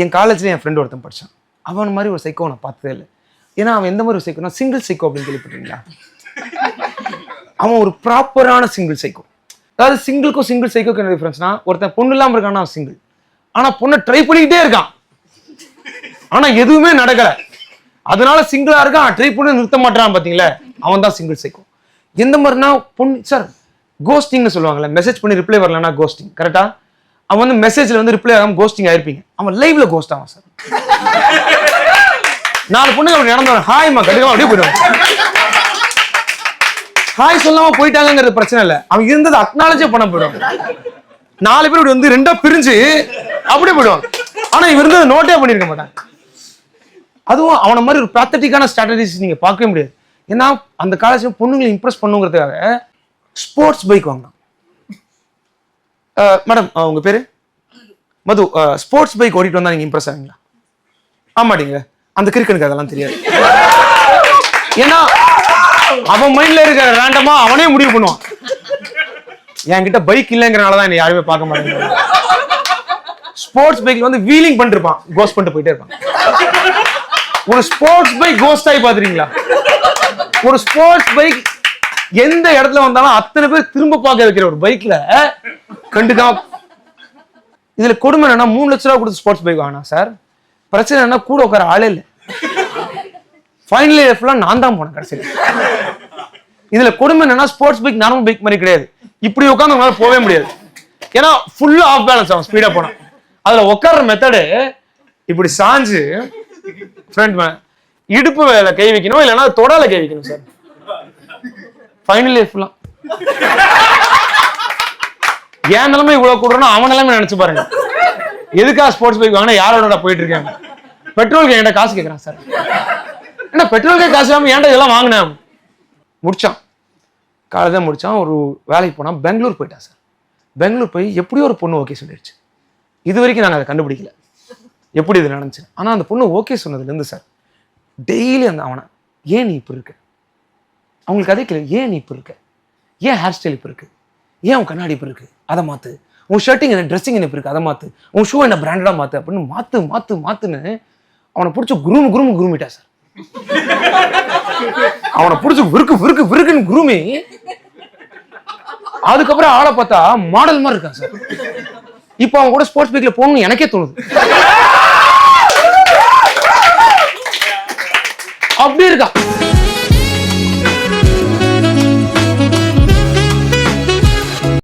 என் காலேஜ்ல என் ஃப்ரெண்ட் ஒருத்தன் படிச்சான். அவன் மாதிரி ஒரு சைக்கோ நான் பார்த்ததே இல்லை. ஏன்னா அவன் எந்த மாதிரி ஒரு சைக்கோனா சிங்கிள் சைக்கோ அப்படின்னு கேள்விப்பட்டீங்களா? அவன் ஒரு ப்ராப்பரான சிங்கிள் சைக்கோ. அதாவது சிங்கிள்க்கும் சிங்கிள் சைக்கோக்கு என்ன டிஃபரன்ஸ்னா, ஒருத்தன் பொண்ணு இல்லாமல் இருக்கான்னா அவன் சிங்கிள், ஆனா பொண்ணை ட்ரை பண்ணிக்கிட்டே இருக்கான், ஆனா எதுவுமே நடக்கல, அதனால சிங்கிளா இருக்கான், ட்ரை பண்ணி நிறுத்த மாட்டான். பாத்தீங்களா, அவன் தான் சிங்கிள் சைக்கோ. எந்த மாதிரினா பொண்ணு சார் கோஸ்டிங்னு சொல்லுவாங்கல்ல, மெசேஜ் பண்ணி ரிப்ளை வரலன்னா கோஸ்டிங். கரெக்டா? அவன் வந்து மெசேஜ்ல வந்து ரிப்ளை ஆகாம கோஸ்டிங் ஆயிருப்பீங்க, அவன் லைவ்ல கோஸ்ட் ஆவான் சார். 4 பொண்ணுங்க அப்படி நடந்து ஹாய்மா கண்டிப்பா அப்படியே போயிடுவான். ஹாய் சொல்லாம போயிட்டாங்கிறது பிரச்சனை இல்லை, அவன் இருந்தது அக்னாலஜே பண்ண போயிடுவாங்க. 4 பேர் இப்படி வந்து 2ஆ பிரிஞ்சு அப்படியே போயிடுவாங்க. ஆனா இவன் இருந்தது நோட்டே பண்ணிருக்க மாட்டான். அதுவும் அவனை மாதிரி ஒரு பேத்தட்டிக்கான ஸ்ட்ராட்டஜிஸ் நீங்க பார்க்கவே முடியாது. ஏன்னா அந்த காலேஜ்ல பொண்ணுங்களை இம்ப்ரெஸ் பண்ணுங்கிறதுக்காக ஸ்போர்ட்ஸ் பைக் வாங்கினான். மேடம் உங்க பேரு மது, ஸ்போர்ட்ஸ் பைக் ஓடிட்டு வந்தா நீங்க இம்ப்ரெஸ் ஆவீங்களா? ஆமாட்டீங்க. அந்த கிரிக்கெட்டுக்கு அதெல்லாம் தெரியாது. ஏன்னா அவன் மைண்ட்ல இருக்கிற ரேண்டமா அவனே முடிவு பண்ணுவான். என்கிட்ட பைக் இல்லைங்கிறனாலதான் என்ன யாருமே பார்க்க மாட்டேங்க. ஸ்போர்ட்ஸ் பைக்ல வந்து வீலிங் பண்ணிட்டு இருப்பான், கோஸ்ட் பண்ணிட்டு போயிட்டே இருப்பான். ஒரு ஸ்போர்ட்ஸ் பைக் கோஸ்ட் ஆகி பாத்துறீங்களா? ஒரு ஸ்போர்ட்ஸ் பைக் எந்த இடத்துல வந்தாலும் அத்தனை பேர் திரும்ப பார்க்க வைக்கிற ஒரு பைக்ல கண்டுக்காம. இதுல கொடுமை என்னன்னா 3 லட்ச ரூபா கொடுத்து ஸ்போர்ட்ஸ் பைக் வாங்கினா சார், பிரச்சனை என்ன கூட உட்கார ஆளே இல்லை. ஃபைனல் இயர் ஃபுல்லா நான் தான் போனேன் கடைசியில். இதுல கொடுமை என்னன்னா ஸ்போர்ட்ஸ் பைக் நார்மல் பைக் மாதிரி கிடையாது, இப்படி உட்காந்து உங்களால போவே முடியாது. ஏன்னா ஃபுல்லா ஆஃப் பேலன்ஸ் ஆகும் ஸ்பீடா போனா. அதுல உட்கார்ற மெத்தடு இப்படி சாஞ்சு ஃப்ரண்ட் இடுப்பு வேலை கை வைக்கணும், இல்லைன்னா தொடால கை வைக்கணும் சார். ஃபைனல் இயர் ஃபுல்லா ஏன் நிலைமை இவ்வளவு கூடுறோம் அவன் நிலைமை நினைச்சு பாருங்க. எதுக்காக ஸ்போர்ட்ஸ் பைக் வாங்கினா யாரோட போயிட்டு இருக்காங்க, பெட்ரோலுக்கு என்கிட்ட காசு கேட்கறான் சார். என்ன பெட்ரோலுக்கே காசு இல்லாம ஏன்டா இதெல்லாம் வாங்கினேன். முடிச்சான், காலேஜ் தான் முடிச்சான். ஒரு வேலைக்கு போனா பெங்களூர் போயிட்டான் சார். பெங்களூர் போய் எப்படியோ ஒரு பொண்ணு ஓகே சொல்லிடுச்சு. இது வரைக்கும் நாங்கள் அதை கண்டுபிடிக்கல எப்படி இது நடந்துச்சு. ஆனா அந்த பொண்ணு ஓகே சொன்னதுல இருந்து சார் டெய்லி அந்த அவனை ஏன் நீ இப்படி இருக்க, அவங்களுக்கு அதே கேள்வி, ஏன் நீ இப்படி இருக்க, ஏன் ஹேர் ஸ்டைல் இப்படி இருக்கு, ஏன் உன் கண்ணாடி இப்படி இருக்கு, அதை மாத்து, உன் ஷர்ட்டிங் என்ன ட்ரெஸ்ஸிங் என்ன இப்படி இருக்கு, அதை மாத்து, உன் ஷூ என்ன பிராண்டடா மாத்து அப்படின்னு மாத்துன்னு அவனை பிடிச்சி குரூமிட்டா சார். அவனை பிடிச்சி விருக்குன்னு குரூமி அதுக்கப்புறம் ஆளை பார்த்தா மாடல் மாதிரி இருக்கான் சார். இப்ப அவன் கூட ஸ்போர்ட்ஸ் பைக்ல போகணும்னு எனக்கே தோணுது. அப்படி இருக்கா.